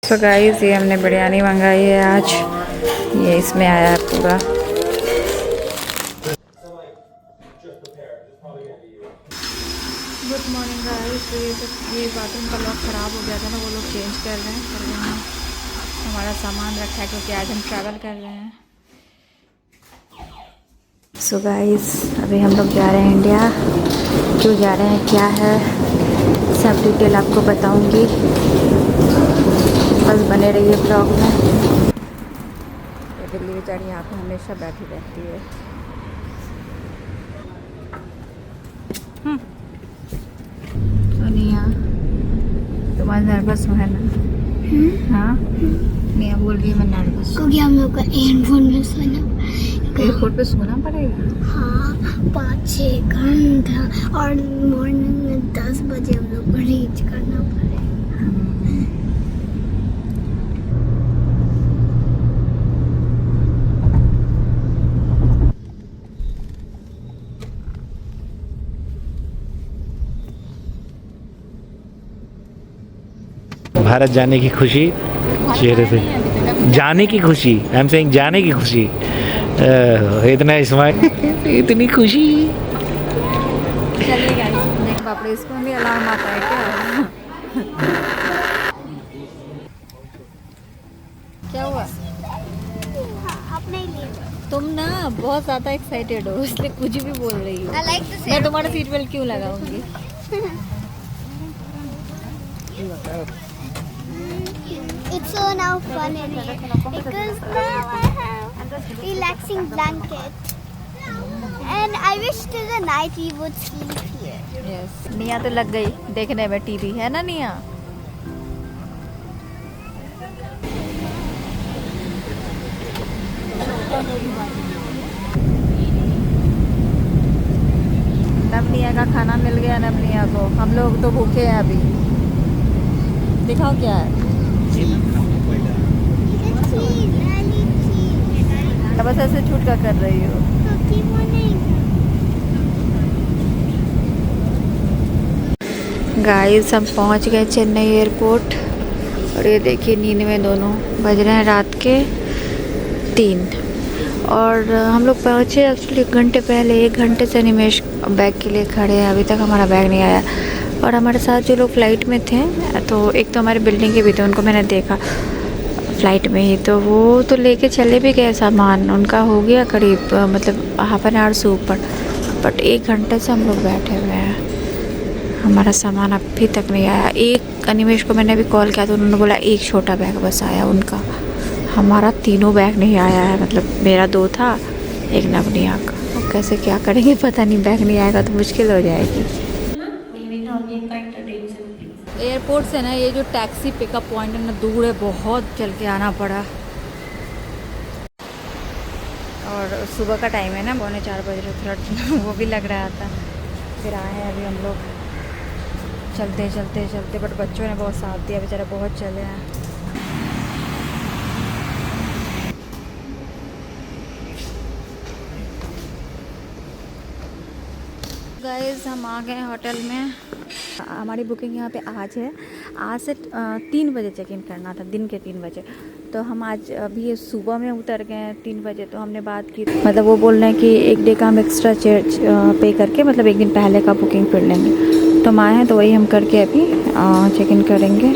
तो गाइस ये हमने बिरयानी मंगाई है आज। ये इसमें आया है पूरा। Good morning guys. ये बाथरूम का लॉक ख़राब हो गया था ना, वो लोग चेंज कर रहे हैं। पर यहाँ हमारा सामान रखा है क्योंकि आज हम ट्रैवल कर रहे हैं। सो गाइस अभी हम लोग जा रहे हैं इंडिया। क्यों जा रहे हैं, क्या है, सब डिटेल आपको बताऊंगी। बस बने रहिए ब्लॉग में। दिल्ली बेचारी यहाँ पे हमेशा बैठी रहती है। सोनिया तुम्हारा नर्वस है ना? हाँ निया बोल रही है मैं नर्वस क्योंकि हम लोग का एयरफोन में सोना एयरपोर्ट पे सोना पड़ेगा। हाँ 5-6 घंटा और मॉर्निंग में 10 बजे हम लोग को रीच करना पड़ेगा। भारत जाने की खुशी चेहरे पे, जाने की खुशी, आई एम सेइंग जाने की खुशी। इतना स्माइल, इतनी खुशी। चलिए गाइस देख बाप रे, इसमें भी अलार्म आता है क्या? क्या हुआ? अपने लिए तुम ना बहुत ज़्यादा एक्साइटेड हो इसलिए कुछ भी बोल रही हो। I like this मैं तुम्हारा सीट बेल्ट क्यों लगाऊंगी? It's so now fun in here because now I have relaxing blanket and I wish till the night we would sleep here. Yes निया तो लग गई देखने में टीवी, है ना निया? नवनिया का खाना मिल गया नवनिया को। हम लोग तो भूखे हैं अभी। दिखाओ क्या है। तो बस ऐसे छूटका कर रही हो। गाइस हम पहुंच गए चेन्नई एयरपोर्ट और ये देखिए नींद में दोनों बज रहे हैं रात के 3। और हम लोग पहुँचे एक्चुअली 1 घंटे पहले। 1 घंटे से निमेश बैग के लिए खड़े हैं, अभी तक हमारा बैग नहीं आया। और हमारे साथ जो लोग फ़्लाइट में थे, तो एक तो हमारे बिल्डिंग के भी थे, उनको मैंने देखा फ़्लाइट में ही, तो वो तो लेके चले भी गए सामान। उनका हो गया करीब मतलब हाफ एन आवर से ऊपर। बट 1 घंटे से हम लोग बैठे हुए हैं, हमारा सामान अभी तक नहीं आया। एक अनिमेश को मैंने अभी कॉल किया तो उन्होंने बोला 1 छोटा बैग बस आया उनका। हमारा तीनों बैग नहीं आया है, मतलब मेरा 2 था, एक नवनिया का। तो कैसे क्या करेंगे पता नहीं, बैग नहीं आएगा तो मुश्किल हो जाएगी। एयरपोर्ट से ना ये जो टैक्सी पिकअप पॉइंट है ना दूर है, बहुत चल के आना पड़ा। और सुबह का टाइम है ना, 3:45 बज रहे, थोड़ा वो भी लग रहा था। फिर आए हैं अभी हम लोग चलते चलते चलते, बट बच्चों ने बहुत साथ दिया, बेचारे बहुत चले हैं। गाइस हम आ गए होटल में। हमारी बुकिंग यहाँ पे आज है। आज से 3 बजे चेक इन करना था, दिन के 3 बजे। तो हम आज अभी सुबह में उतर गए हैं 3 बजे। तो हमने बात की, मतलब वो बोल रहे हैं कि 1 डे का हम एक्स्ट्रा चार्ज पे करके, मतलब 1 दिन पहले का बुकिंग कर लेंगे। तो हम आए हैं तो वही हम करके अभी चेक इन करेंगे।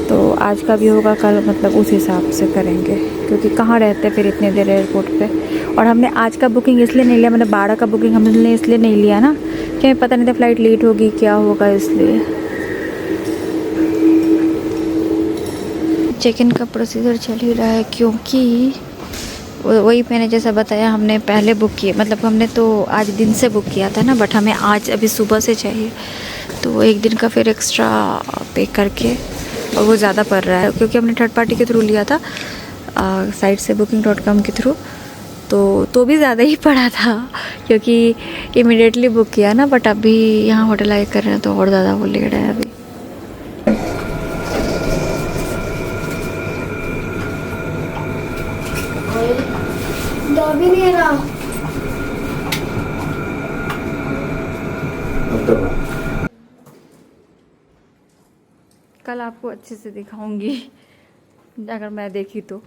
तो आज का भी होगा कल, मतलब उस हिसाब से करेंगे, क्योंकि कहाँ रहते फिर इतने देर एयरपोर्ट पे। और हमने आज का बुकिंग इसलिए नहीं लिया, मतलब 12 का बुकिंग हमने इसलिए नहीं लिया ना कि हमें पता नहीं था फ़्लाइट लेट होगी क्या होगा, इसलिए। चेक इन का प्रोसीजर चल ही रहा है, क्योंकि वही मैंने जैसा बताया हमने पहले बुक किया, मतलब हमने तो आज दिन से बुक किया था ना, बट हमें आज अभी सुबह से चाहिए। तो 1 दिन का फिर एक्स्ट्रा पे करके, और वो ज़्यादा पड़ रहा है क्योंकि हमने थर्ड पार्टी के थ्रू लिया था, साइट से booking.com के थ्रू। तो भी ज़्यादा ही पड़ा था क्योंकि इमीडिएटली बुक किया ना, बट अभी यहाँ होटल आके कर रहे हैं तो और ज़्यादा वो ले रहा है अभी। भी नहीं रहा। कल आपको अच्छे से दिखाऊंगी। अगर मैं देखी तो।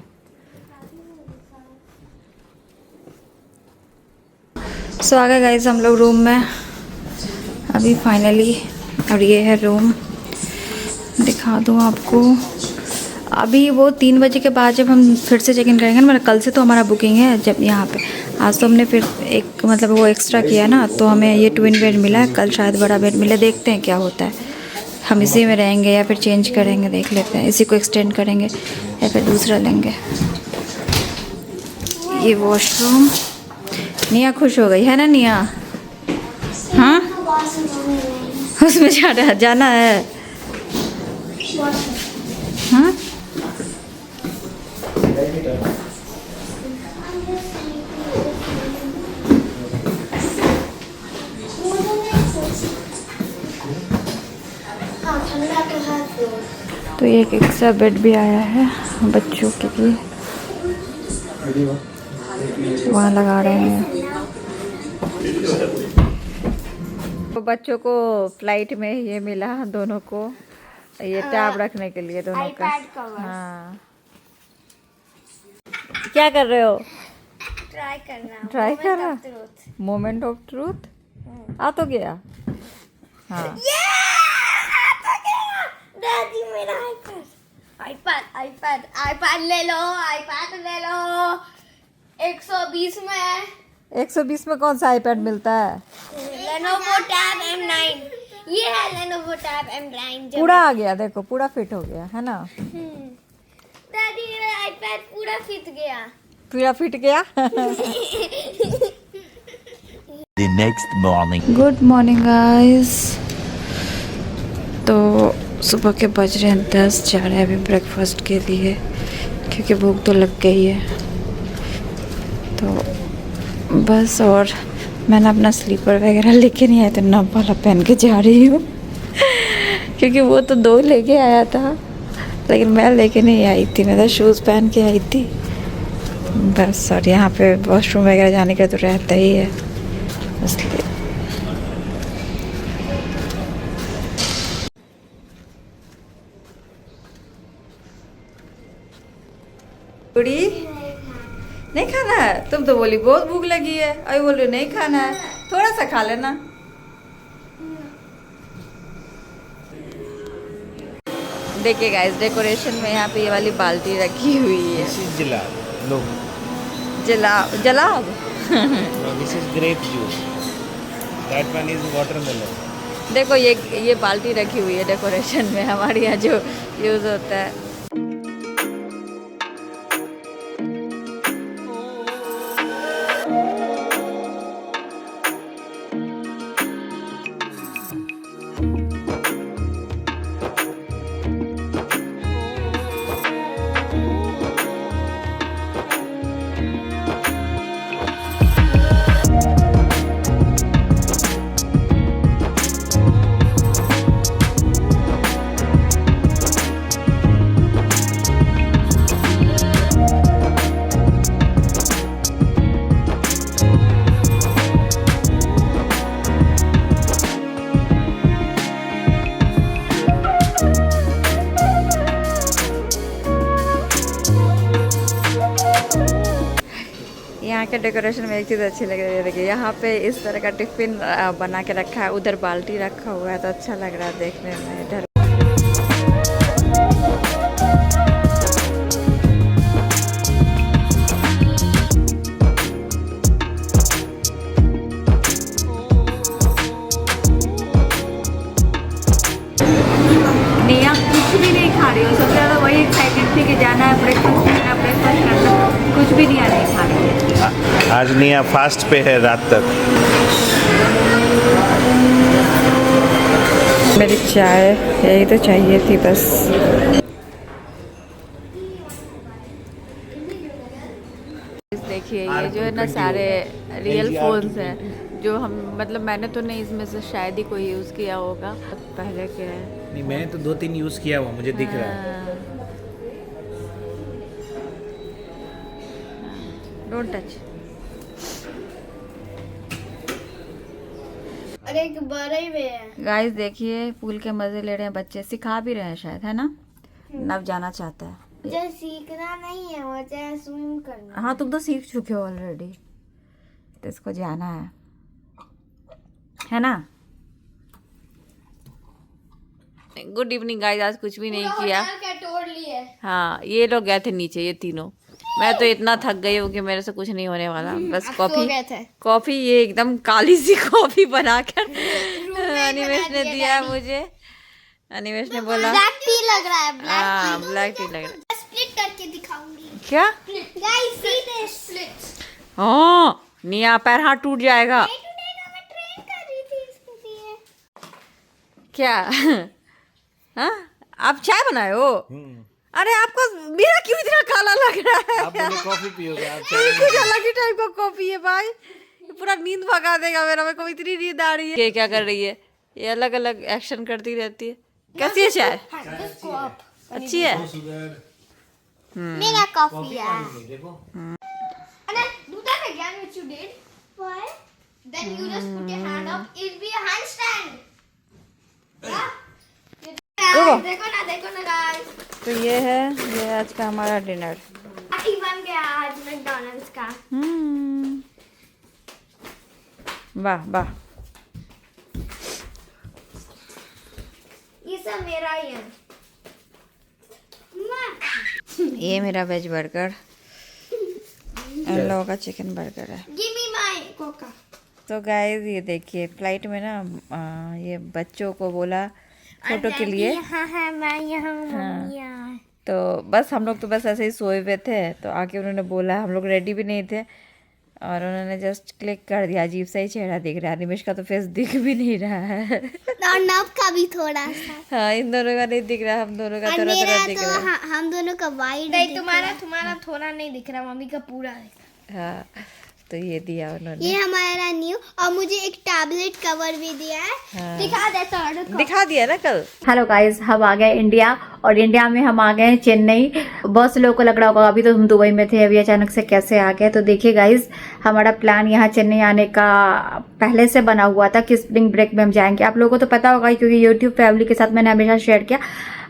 सो आ गए गाइस हम लोग रूम में अभी फाइनली। और ये है रूम, दिखा दूँ आपको। अभी वो 3 बजे के बाद जब हम फिर से चेक इन करेंगे ना, मतलब कल से तो हमारा बुकिंग है जब यहाँ पे। आज तो हमने फिर एक मतलब वो एक्स्ट्रा किया ना, तो हमें ये ट्विन बेड मिला है। कल शायद बड़ा बेड मिले, देखते हैं क्या होता है। हम इसी में रहेंगे या फिर चेंज करेंगे, देख लेते हैं। इसी को एक्सटेंड करेंगे या फिर दूसरा लेंगे। ये वॉशरूम। निया खुश हो गई है ना निया? हाँ उसमें जाना है। हाँ तो एक एक्स्ट्रा बेड भी आया है बच्चों के लिए, वहाँ लगा रहे हैं। तो बच्चों को फ्लाइट में ये मिला दोनों को, ये टैब रखने के लिए दोनों का। हाँ क्या कर रहे हो? ट्राई करना मोमेंट ऑफ ट्रूथ। आ तो गया। हाँ दादी मेरा आईपैड ले लो 120 में। 120 में कौन सा आईपैड मिलता है? Lenovo Tab M9, ये है Lenovo Tab M9। पूरा आ गया, देखो पूरा फिट हो गया है ना। दादी मेरा आईपैड पूरा फिट गया। पूरा फिट गया। The next morning. Good morning guys. तो सुबह के बज रहे हैं 10, जा रहे हैं अभी ब्रेकफास्ट के लिए, क्योंकि भूख तो लग गई है। तो बस, और मैंने अपना स्लीपर वगैरह लेके नहीं आया, तो नब वाला पहन के जा रही हूँ। क्योंकि वो तो 2 लेके आया था, लेकिन मैं लेके नहीं आई थी, मैं तो शूज़ पहन के आई थी बस। और यहाँ पे वॉशरूम वगैरह जाने का तो रहता ही है, इसलिए। कुड़ी नहीं खाना है? तुम तो बोली बहुत भूख लगी है, अभी बोल रही नहीं खाना है। थोड़ा सा खा लेना। देखिए गाइस, डेकोरेशन में यहाँ पे ये वाली बाल्टी रखी हुई है। जलाब। This is grape juice. That one is watermelon. देखो ये बाल्टी रखी हुई है डेकोरेशन में, हमारे यहाँ जो यूज़ होता है। यहाँ के डेकोरेशन में एक चीज़ अच्छी लग रही है, देखिए यहाँ पे इस तरह का टिफिन बना के रखा है, उधर बाल्टी रखा हुआ है, तो अच्छा लग रहा है देखने में। इधर निया कुछ भी नहीं खा रही हो, सबसे ज़्यादा वही एक्साइटेड थी कि जाना है ब्रेकफास्ट करना, कुछ भी नहीं खा रही है। आज निया फास्ट पे है रात तक। मेरी चाय यही तो चाहिए थी बस। देखिए ये जो है ना सारे रियल फोन्स हैं, जो हम मतलब मैंने तो नहीं, इसमें से शायद ही कोई यूज़ किया होगा पहले के है। नहीं, मैंने तो 2-3 यूज़ किया हुआ, मुझे दिख रहा है। Don't touch. अरे एक बड़ा ही वे है। गाइस देखिए पूल के मजे ले रहे हैं बच्चे, सिखा भी रहे हैं शायद, है ना? नव जाना चाहता है। मुझे सीखना नहीं है, मुझे स्विम करना। हाँ तुम तो सीख चुके हो ऑलरेडी, तो इसको जाना है ना। गुड इवनिंग गाइस, आज कुछ भी नहीं किया। तोड़ लिए। हाँ ये लोग गए थे नीचे, ये तीनों। मैं तो इतना थक गई हूँ कि मेरे से कुछ नहीं होने वाला। बस कॉफी ये एकदम काली सी कॉफी बनाकर अनिमेश ने दिया मुझे। अनिमेश ने बोला ब्लैक टी लग रहा है। हाँ ब्लैक टी लग रहा है। स्प्लिट करके दिखाऊंगी। क्या? Guys see this split. हाँ निया पैर हाथ टूट जाएगा। मैं ट्रेन कर रही थी इसके लिए। क्या? हाँ आप चाय बनाए हो? अरे आपका मेरा क्यों इतना काला लग रहा है? आप बोले कॉफी पियोगे आप? ये कुछ अलग ही टाइप का कॉफी है भाई, ये पूरा नींद भगा देगा मेरा। मेरे को इतनी नींद आ रही है। ये क्या कर रही है? ये अलग अलग एक्शन करती रहती है। कैसी है चाय? अच्छी है। मेरा कॉफी है। And then do that again which you did. What? Then you just put your hand up. It'll be a handstand. Yeah. देखो ना guys. तो ये है आज का हमारा डिनर। पार्टी बन गया आज मैकडॉनल्ड्स का। वाह वाह। ये सब मेरा ही है। ये मेरा वेज बर्गर, इन लोगों का चिकन बर्गर है। Give me my coca. तो गाइस ये देखिए, फ्लाइट में ना ये बच्चों को बोला फोटो के लिए। हाँ हाँ मैं यहाँ मम्मी यहाँ। तो बस हम लोग तो बस ऐसे ही सोए हुए थे, तो आके उन्होंने बोला, हम लोग रेडी भी नहीं थे और उन्होंने जस्ट क्लिक कर दिया। अजीब सा ही चेहरा दिख रहा है, निमेश का तो फेस दिख भी नहीं रहा है और नब का भी थोड़ा सा। हाँ इन दोनों का नहीं दिख रहा, हम दोनों का थोड़ा थोड़ा दिख रहा है। हम दोनों का वाइड नहीं, तुम्हारा थोड़ा नहीं दिख रहा, मम्मी का पूरा दिख रहा। हाँ तो ये दिया उन्होंने। ये हमारा न्यू, और मुझे एक टैबलेट कवर भी दिया है। हाँ। दिखा देता हूँ, दिखा दिया ना कल। हेलो गाइस, हम आ गए इंडिया, और इंडिया में हम आ गए चेन्नई। बहुत से लोगों को लग रहा होगा अभी तो हम दुबई में थे, अभी अचानक से कैसे आ गए। तो देखिए गाइस, हमारा प्लान यहाँ चेन्नई आने का पहले से बना हुआ था कि स्प्रिंग ब्रेक में हम जाएंगे। आप लोगों को तो पता होगा क्योंकि यूट्यूब फैमिली के साथ मैंने हमेशा शेयर किया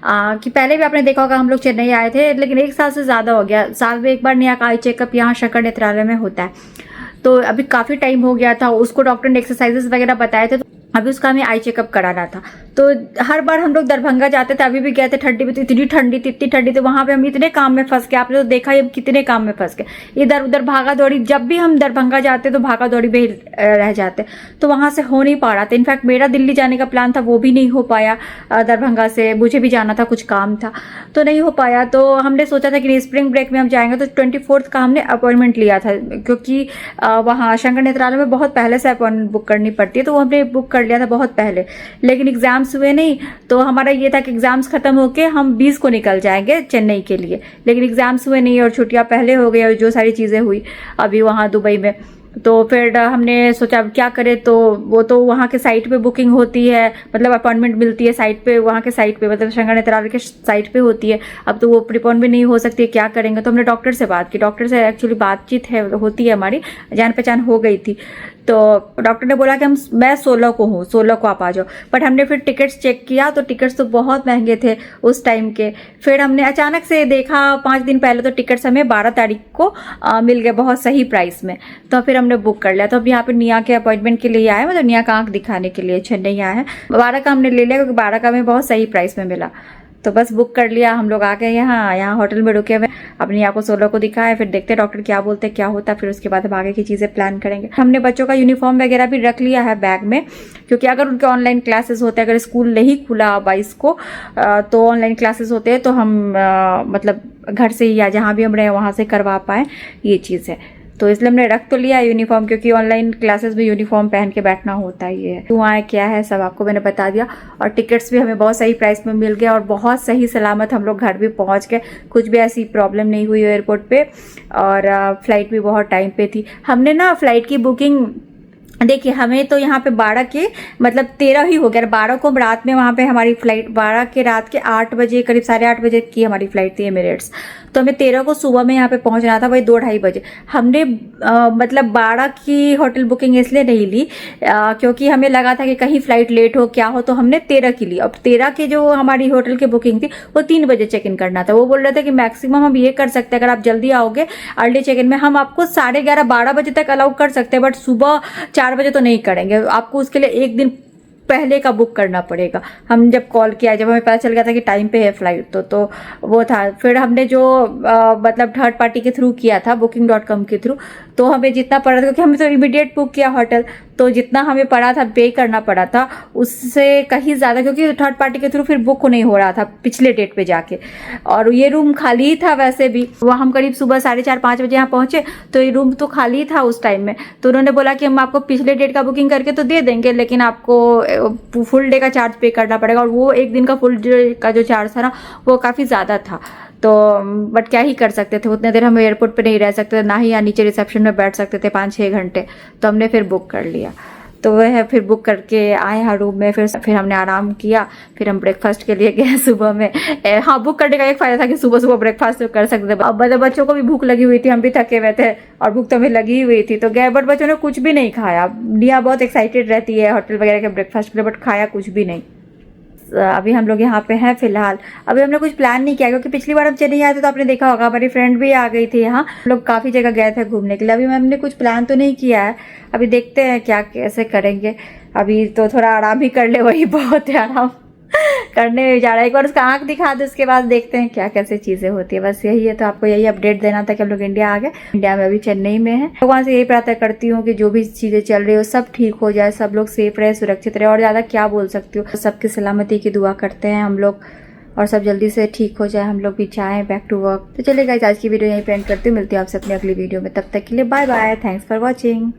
कि पहले भी आपने देखा होगा हम लोग चेन्नई आए थे, लेकिन 1 साल से ज़्यादा हो गया। साल में एक बार नया आई चेकअप यहाँ शंकर नेत्रालय में होता है। तो अभी काफ़ी टाइम हो गया था, उसको डॉक्टर ने एक्सरसाइजेस वगैरह बताए थे, तो अभी उसका हमें आई चेकअप कराना था। तो हर बार हम लोग दरभंगा जाते थे, अभी भी गए थे ठंडी में, तो इतनी ठंडी थी वहाँ पे। हम इतने काम में फंस गए, आपने तो देखा ही हम कितने काम में फंस गए, इधर उधर भागा दौड़ी। जब भी हम दरभंगा जाते तो भागा दौड़ी में रह जाते, तो वहाँ से हो नहीं पा रहा था। इनफैक्ट मेरा दिल्ली जाने का प्लान था, वो भी नहीं हो पाया। दरभंगा से मुझे भी जाना था, कुछ काम था तो नहीं हो पाया। तो हमने सोचा था कि स्प्रिंग ब्रेक में हम जाएंगे, तो 24 का हमने अपॉइंटमेंट लिया था, क्योंकि वहाँ शंकर नेत्रालय में बहुत पहले से अपॉइंटमेंट बुक करनी पड़ती है, तो वो हमने बुक कर लिया था बहुत पहले। लेकिन एग्जाम्स हुए नहीं, तो हमारा ये था कि एग्जाम्स खत्म होके हम 20 को निकल जाएंगे चेन्नई के लिए, लेकिन एग्जाम्स हुए नहीं और छुट्टियां पहले हो गई और जो सारी चीज़ें हुई अभी वहाँ दुबई में। तो फिर हमने सोचा अब क्या करें, तो वो तो वहाँ के साइट पे बुकिंग होती है, मतलब अपॉइंटमेंट मिलती है साइट पे, वहाँ के साइट पे, मतलब शंकर नेत्रालय के साइट पे होती है। अब तो वो प्रीपोन भी नहीं हो सकती है, क्या करेंगे। तो हमने डॉक्टर से बात की, डॉक्टर से एक्चुअली बातचीत होती है, हमारी जान पहचान हो गई थी। तो डॉक्टर ने बोला कि मैं 16 को हूँ, 16 को आप आ जाओ। बट हमने फिर टिकट्स चेक किया तो टिकट्स तो बहुत महंगे थे उस टाइम के। फिर हमने अचानक से देखा 5 दिन पहले तो टिकट्स हमें 12 तारीख को मिल गए बहुत सही प्राइस में, तो फिर हमने बुक कर लिया। तो अब यहाँ पे निया के अपॉइंटमेंट के लिए आए, मतलब निया का आँख दिखाने के लिए चेन्नई आए हैं। 12 का हमने ले लिया क्योंकि 12 का हमें बहुत सही प्राइस में मिला, तो बस बुक कर लिया। हम लोग आ गए यहाँ होटल में रुके हुए, अपनी यहाँ को 16 को दिखाए। फिर देखते हैं डॉक्टर क्या बोलते हैं, क्या होता है, फिर उसके बाद हम आगे की चीज़ें प्लान करेंगे। हमने बच्चों का यूनिफॉर्म वगैरह भी रख लिया है बैग में, क्योंकि अगर उनके ऑनलाइन क्लासेस होते हैं, अगर स्कूल नहीं खुला 22 को तो ऑनलाइन क्लासेस होते हैं, तो हम मतलब घर से ही या जहाँ भी हम रहे वहाँ से करवा पाएँ, ये चीज़ है। तो इसलिए हमने रख तो लिया यूनिफॉर्म, क्योंकि ऑनलाइन क्लासेस में यूनिफॉर्म पहन के बैठना होता है। ये क्यों आए क्या है सब आपको मैंने बता दिया। और टिकट्स भी हमें बहुत सही प्राइस में मिल गया और बहुत सही सलामत हम लोग घर भी पहुंच गए, कुछ भी ऐसी प्रॉब्लम नहीं हुई एयरपोर्ट पे। और फ्लाइट भी बहुत टाइम पे थी। हमने ना फ्लाइट की बुकिंग देखिए, हमें तो यहाँ पे 12 के मतलब 13 ही हो गया। 12 को रात में वहाँ पे हमारी फ्लाइट 12 के रात के 8 बजे करीब 8:30 बजे की हमारी फ्लाइट थी एमिरेट्स। तो हमें 13 को सुबह में यहाँ पे पहुंचना था, वही 2-2:30 बजे। हमने मतलब 12 की होटल बुकिंग इसलिए नहीं ली क्योंकि हमें लगा था कि कहीं फ्लाइट लेट हो क्या हो, तो हमने 13 की ली। अब 13 की जो हमारी होटल की बुकिंग थी वो 3 बजे चेक इन करना था। वो बोल रहे थे कि मैक्सिमम हम ये कर सकते हैं, अगर आप जल्दी आओगे अर्ली चेक इन में हम आपको 11:30-12 बजे तक अलाउ कर सकते हैं, बट सुबह 4 बजे तो नहीं करेंगे। आपको उसके लिए एक दिन पहले का बुक करना पड़ेगा। हम जब कॉल किया, जब हमें पता चल गया था कि टाइम पे है फ्लाइट, तो वो था। फिर हमने जो मतलब थर्ड पार्टी के थ्रू किया था, booking.com के थ्रू, तो हमें जितना पड़ा था, क्योंकि हमने तो इमीडिएट बुक किया होटल, तो जितना हमें पड़ा था पे करना पड़ा था उससे कहीं ज़्यादा, क्योंकि थर्ड पार्टी के थ्रू फिर बुक नहीं हो रहा था पिछले डेट पे जाके। और ये रूम खाली ही था वैसे भी। वह हम करीब सुबह 4:30-5 बजे यहाँ पहुंचे, तो ये रूम तो खाली था उस टाइम में। तो उन्होंने बोला कि हम आपको पिछले डेट का बुकिंग करके तो दे देंगे, लेकिन आपको फुल डे का चार्ज पे करना पड़ेगा। और वो एक दिन का फुल डे का जो चार्ज था ना, वो काफ़ी ज़्यादा था। तो बट क्या ही कर सकते थे, उतने देर हम एयरपोर्ट पे नहीं रह सकते थे, ना ही यहाँ नीचे रिसेप्शन में बैठ सकते थे 5-6 घंटे। तो हमने फिर बुक कर लिया। तो वह है, फिर बुक करके आए यहाँ रूम में। फिर हमने आराम किया। फिर हम ब्रेकफास्ट के लिए गए सुबह में। हाँ, बुक करने का एक फ़ायदा था कि सुबह सुबह ब्रेकफास्ट तो कर सकते थे। अब मतलब बच्चों को भी भूख लगी हुई थी, हम भी थके हुए थे और भूख तो हमें लगी हुई थी, तो गए। बट बच्चों ने कुछ भी नहीं खाया। निया बहुत एक्साइटेड रहती है होटल वगैरह के ब्रेकफास्ट के लिए, बट खाया कुछ भी नहीं। अभी हम लोग यहाँ पे हैं फिलहाल। अभी हमने कुछ प्लान नहीं किया, क्योंकि पिछली बार हम चेन्नई आए थे तो आपने देखा होगा हमारी फ्रेंड भी आ गई थी यहाँ। हम लोग काफ़ी जगह गए थे घूमने के लिए। अभी हमने कुछ प्लान तो नहीं किया है, अभी देखते हैं क्या कैसे करेंगे। अभी तो थोड़ा आराम ही कर ले, वही बहुत है, आराम करने जा रहा है। एक बार उसका आँख दिखा दे, उसके बाद देखते हैं क्या कैसे चीज़ें होती है। बस यही है, तो आपको यही अपडेट देना था कि हम लोग इंडिया आ गए। इंडिया में अभी चेन्नई में है। भगवान से यही प्रार्थना करती हूँ कि जो भी चीज़ें चल रही हो सब ठीक हो जाए, सब लोग सेफ रहे, सुरक्षित रहे। और ज़्यादा क्या बोल सकती हूँ, सबकी सलामती की दुआ करते हैं हम लोग, और सब जल्दी से ठीक हो जाए, हम लोग भी चाहें बैक टू वर्क। तो चलिए गाइस, आज की वीडियो यहीं पे एंड करती हूँ। मिलती हूँ आपसे अपनी अगली वीडियो में। तब तक के लिए bye bye, thanks for watching.